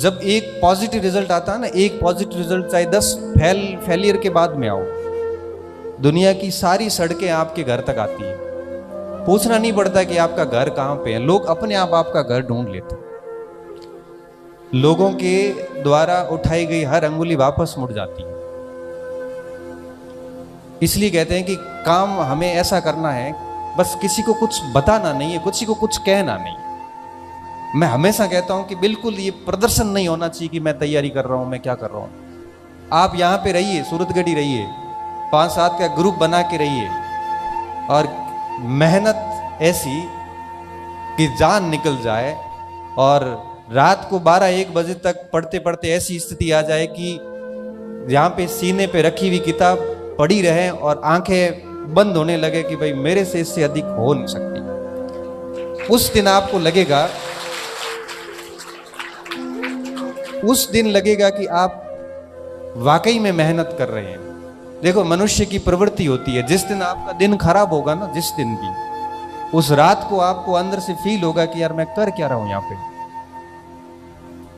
जब एक positive result आता है ना, एक पॉजिटिव रिजल्ट चाहे 10 फेलियर के बाद में आओ, दुनिया की सारी सड़कें आपके घर तक आती है। पूछना नहीं पड़ता कि आपका घर कहां पे है, लोग अपने आप आपका घर ढूंढ लेते हैं। लोगों के द्वारा उठाई गई हर अंगुली वापस मुड़ जाती है। इसलिए कहते हैं कि काम हमें ऐसा करना है, बस किसी को कुछ बताना नहीं है, किसी को कुछ कहना नहीं। मैं हमेशा कहता हूं कि बिल्कुल ये प्रदर्शन नहीं होना चाहिए कि मैं तैयारी कर रहा हूं, मैं क्या कर रहा हूं। आप यहां पे रहिए, सूरतगढ़ी रहिए, 5-7 का ग्रुप बना के रहिए और मेहनत ऐसी कि जान निकल जाए, और रात को 12-1 बजे तक पढ़ते पढ़ते ऐसी स्थिति आ जाए कि यहाँ पे सीने पे रखी हुई किताब पड़ी रहे और आंखें बंद होने लगे कि भाई मेरे से इससे अधिक हो नहीं सकती। उस दिन आपको लगेगा, उस दिन लगेगा कि आप वाकई में मेहनत कर रहे हैं। देखो, मनुष्य की प्रवृत्ति होती है, जिस दिन आपका दिन खराब होगा ना, जिस दिन भी, उस रात को आपको अंदर से फील होगा कि यार मैं कर क्या रहा हूं यहाँ पे।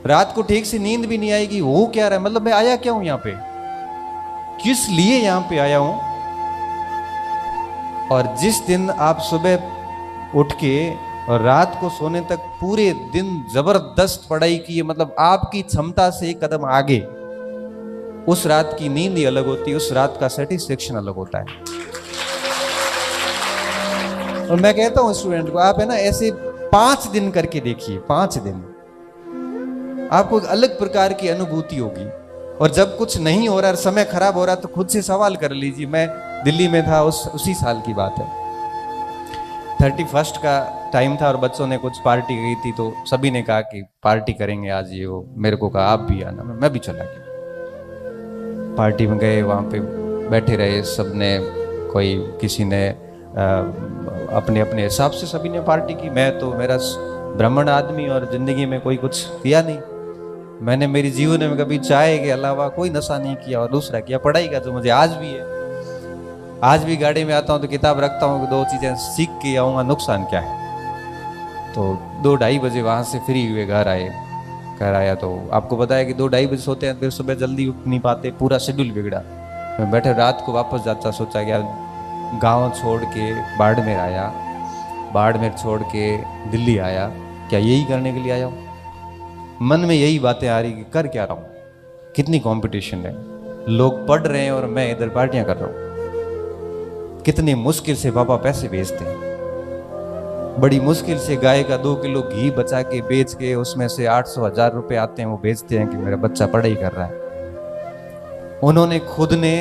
रात को ठीक से नींद भी नहीं आएगी, हो क्या रहा है, मतलब मैं आया क्या हूं यहाँ पे, किस लिए यहाँ पे आया हूं। और जिस दिन आप सुबह उठ के और रात को सोने तक पूरे दिन जबरदस्त पढ़ाई की है, मतलब आपकी क्षमता से एक कदम आगे, उस रात की नींद ही अलग होती है, उस रात का सेटिस्फेक्शन अलग होता है। और मैं कहता हूं स्टूडेंट को, आप है ना ऐसे 5 दिन करके देखिए, 5 दिन आपको एक अलग प्रकार की अनुभूति होगी। और जब कुछ नहीं हो रहा, समय खराब हो रहा, तो खुद से सवाल कर लीजिए। मैं दिल्ली में था, उसी साल की बात है, 31 का टाइम था और बच्चों ने कुछ पार्टी गई थी, तो सभी ने कहा कि पार्टी करेंगे आज, ये वो। मेरे को कहा आप भी आना, मैं भी चला गया। पार्टी में गए, वहाँ पे बैठे रहे सबने, कोई किसी ने अपने अपने हिसाब से सभी ने पार्टी की। मैं तो मेरा ब्राह्मण आदमी और जिंदगी में कोई कुछ किया नहीं, मैंने मेरी जीवन में कभी चाय के अलावा कोई नशा नहीं किया। और दूसरा किया पढ़ाई का, जो मुझे आज भी है। आज भी गाड़ी में आता हूँ तो किताब रखता हूँ कि 2 चीजें सीख के आऊँगा, नुकसान क्या है। तो 2-2:30 बजे वहाँ से फ्री हुए घर आया तो आपको पता है कि 2-2:30 बजे सोते हैं, फिर सुबह जल्दी उठ नहीं पाते, पूरा शेड्यूल बिगड़ा। मैं बैठे रात को वापस जाता, सोचा कि गाँव छोड़ के बाड़मेर आया, बाड़मेर छोड़ के दिल्ली आया, क्या यही करने के लिए आया हूँ। मन में यही बातें आ रही कि कर क्या रहा हूँ, कितनी कंपटीशन है, लोग पढ़ रहे हैं और मैं इधर पार्टियां कर रहा हूँ। कितनी मुश्किल से पापा पैसे भेजते हैं, बड़ी मुश्किल से गाय का 2 किलो घी बचा के बेच के उसमें से 800-1000 रुपए आते हैं, वो बेचते हैं कि मेरा बच्चा पढ़ाई कर रहा है। उन्होंने खुद ने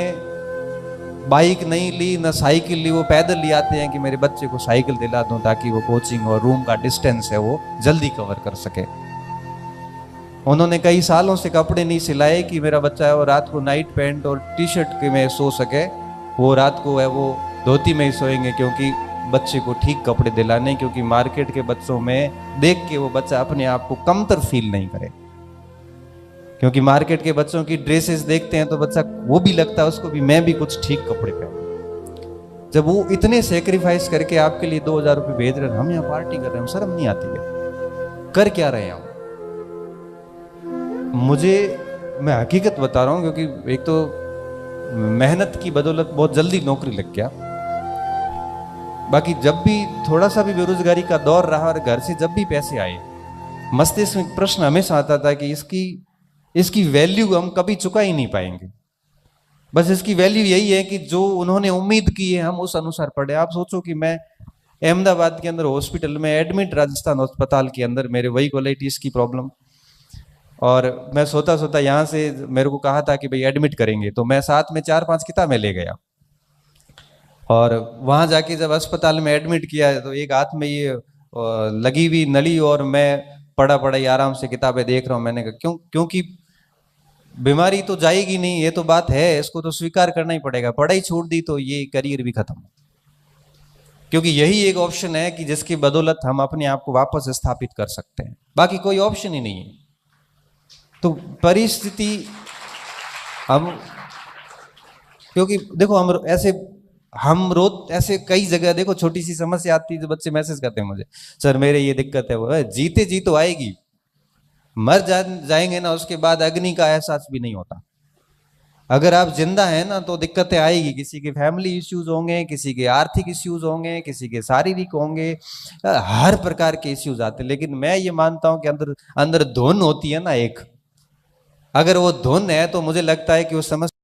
बाइक नहीं ली, ना साइकिल ली, वो पैदल ले आते हैं कि मेरे बच्चे को साइकिल दिला दूं ताकि वो कोचिंग और रूम का डिस्टेंस है वो जल्दी कवर कर सके। उन्होंने कई सालों से कपड़े नहीं सिलाए कि मेरा बच्चा है वो रात को नाइट पैंट और टी-शर्ट में सो सके, वो रात को है वो धोती में ही सोएंगे, क्योंकि बच्चे को ठीक कपड़े दिलाने, क्योंकि मार्केट के बच्चों में देख के वो बच्चा अपने आप को कमतर फील नहीं करे। क्योंकि मार्केट के बच्चों की ड्रेसेस देखते हैं तो बच्चा वो भी लगता है उसको भी मैं भी कुछ ठीक कपड़े पहनूं। जब वो इतने सेक्रीफाइस करके आपके लिए 2000 रुपये भेज रहे हैं, हम यहाँ पार्टी कर रहे हैं, शर्म नहीं आती है? कर क्या रहे हैं हम? मैं हकीकत बता रहा हूं, क्योंकि एक तो मेहनत की बदौलत बहुत जल्दी नौकरी लग गया। बाकी जब भी थोड़ा सा भी बेरोजगारी का दौर रहा और घर से जब भी पैसे आए, मस्तिष्क में प्रश्न हमेशा आता था कि इसकी वैल्यू हम कभी चुका ही नहीं पाएंगे। बस इसकी वैल्यू यही है कि जो उन्होंने उम्मीद की है हम उस अनुसार पढ़े। आप सोचो कि मैं अहमदाबाद के अंदर हॉस्पिटल में एडमिट, राजस्थान अस्पताल के अंदर, मेरे वही कोलाइटिस की प्रॉब्लम, और मैं सोता सोता यहाँ से मेरे को कहा था कि भाई एडमिट करेंगे, तो मैं साथ में 4-5 किताबें ले गया। और वहां जाके जब अस्पताल में एडमिट किया तो एक हाथ में ये लगी हुई नली और मैं पढ़ाई आराम से किताबें देख रहा हूँ। मैंने कहा क्योंकि बीमारी तो जाएगी नहीं, ये तो बात है, इसको तो स्वीकार करना ही पड़ेगा। पढ़ाई छोड़ दी तो ये करियर भी खत्म, क्योंकि यही एक ऑप्शन है कि जिसकी बदौलत हम अपने आप को वापस स्थापित कर सकते हैं, बाकी कोई ऑप्शन ही नहीं है। तो परिस्थिति हम, क्योंकि देखो हम रोज ऐसे कई जगह देखो, छोटी सी समस्या आती है तो बच्चे मैसेज करते हैं मुझे, सर मेरे ये दिक्कत है, वो जीते जी तो आएगी। जाएंगे ना, उसके बाद अग्नि का एहसास भी नहीं होता। अगर आप जिंदा हैं ना तो दिक्कतें आएगी, किसी के फैमिली इश्यूज होंगे, किसी के आर्थिक इश्यूज होंगे, किसी के शारीरिक होंगे, हर प्रकार के इश्यूज आते हैं। लेकिन मैं ये मानता हूं कि अंदर अंदर धुन होती है ना एक, अगर वो धुन है तो मुझे लगता है कि वो समझ